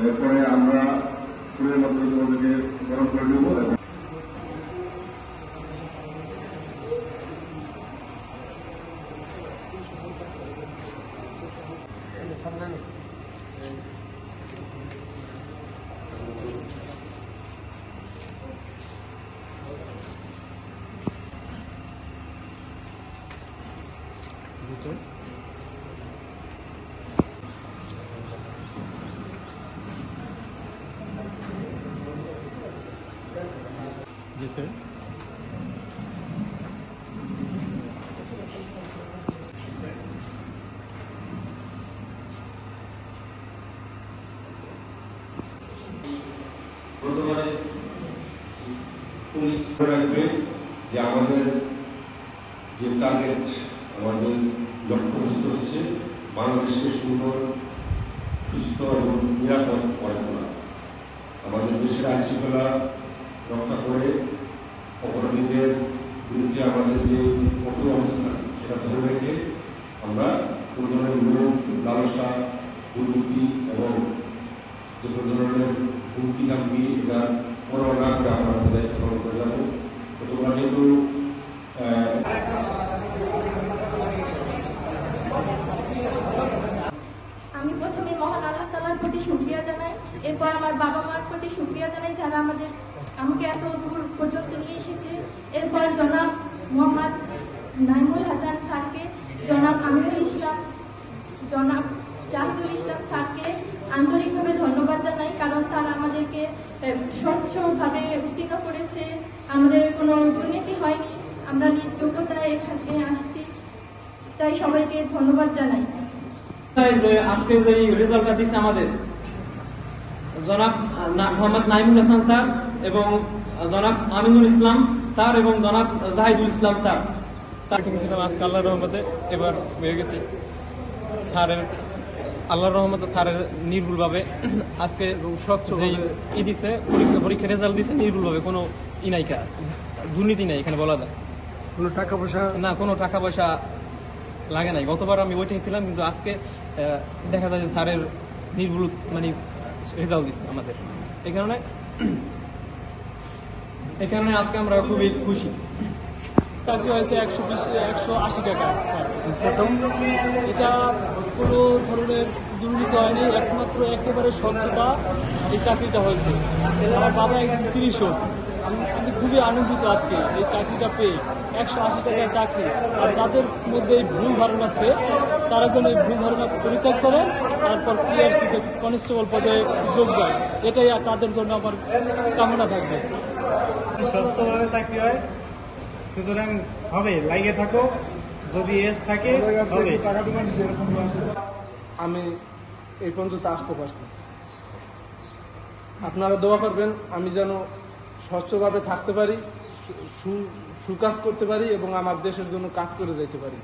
এরপরে আমরা ফুলের মাধ্যমে তোমাদেরকে গরম করে দেবো। जी सर। রাখবে যে আমাদের যে টার্গেট, আমাদের লক্ষ্যবস্তু হচ্ছে বাংলাদেশকে সুন্দর, সুস্থ এবং নিরাপদ করে তোলা। আমাদের দেশের আইন শৃঙ্খলা রক্ষা করে অপরাধীদের বিরুদ্ধে আমাদের যে কঠোর অবস্থান সেটা ধরে রেখে আমরা কোনো ধরনের লোভ, লালসা, দুর্নীতি এবং যে কোনো ধরনের হুমকি ধামকি এটা পরোয়া না করে আমরা আমাদের দায়িত্ব পালন করে যাবো। তো তোমরা যেহেতু আমি প্রথমে মহান আল্লাহ তাআলার প্রতি শুকরিয়া জানাই, এরপর আমার বাবা মার প্রতি শুকরিয়া জানাই যারা আমাকে এত দূর পর্যন্ত নিয়ে এসেছে। এরপর জনাব মোহাম্মদ নাইমুল হাসান স্যারকে, জনাব আমিনুল ইসলাম, জনাব জাহিদুল ইসলাম স্যারকে আন্তরিকভাবে ধন্যবাদ জানাই, কারণ তারা আমাদেরকে স্বচ্ছভাবে উত্তীর্ণ করেছে, আমাদের কোনো দুর্নীতি হয়নি, আমরা নিজ যোগ্যতায় এখানে আসছি, তাই সবাইকে ধন্যবাদ জানাই। আজকে যে রেজাল্টটা দিচ্ছে আমাদের জনাব মোহাম্মদ নাইমুল হাসান স্যার এবং জনাব আমিনুল ইসলাম স্যার এবং জনাব জাহিদুল ইসলাম স্যার ছিলাম আজকে আল্লাহর রহমতে এবার হয়ে গেছি। স্যারের আল্লাহর রহমতে স্যারের নির্ভুলভাবে আজকে স্বচ্ছ ই দিছে, পরীক্ষা রেজাল্ট দিছে নির্ভুলভাবে, কোনো ই নাই, দুর্নীতি নাই এখানে বলা যায়। কোনো টাকা পয়সা না, কোনো টাকা পয়সা লাগে নাই। গতবার আমি ওইটাই ছিলাম, কিন্তু আজকে দেখা যায় যে স্যারের নির্ভুল মানে রেজাল্ট দিচ্ছে আমাদের। এই কারণে আজকে আমরা খুবই খুশি। চাকরি হয়েছে 180 টাকা প্রথম। এটা কোনো ধরনের দুর্নীতি হয়নি, একমাত্র একেবারে স্বচ্ছতা এই চাকরিটা হয়েছে। আমার বাবা একজন কৃষক, আমি খুবই আনন্দিত আজকে এই চাকরিটা পেয়ে। 180 টাকার চাকরি, আর যাদের মধ্যে এই ভুল ধারণা আছে তারা যেন এই ভুল ধারণা পরিত্যাগ করে তারপর পিআরসিতে কনস্টেবল পদে যোগ দেয়, এটাই তাদের জন্য আমার কামনা থাকবে। স্বচ্ছভাবে চাকরি হয়, সুতরাং হবে, লাগিয়ে থাকো, যদি এস থাকে হবে। আমি এই পর্যন্ত আসতে পারছি। আপনারা দোয়া করবেন আমি যেন স্বচ্ছভাবে থাকতে পারি, সুকাজ করতে পারি এবং আমার দেশের জন্য কাজ করে যেতে পারি।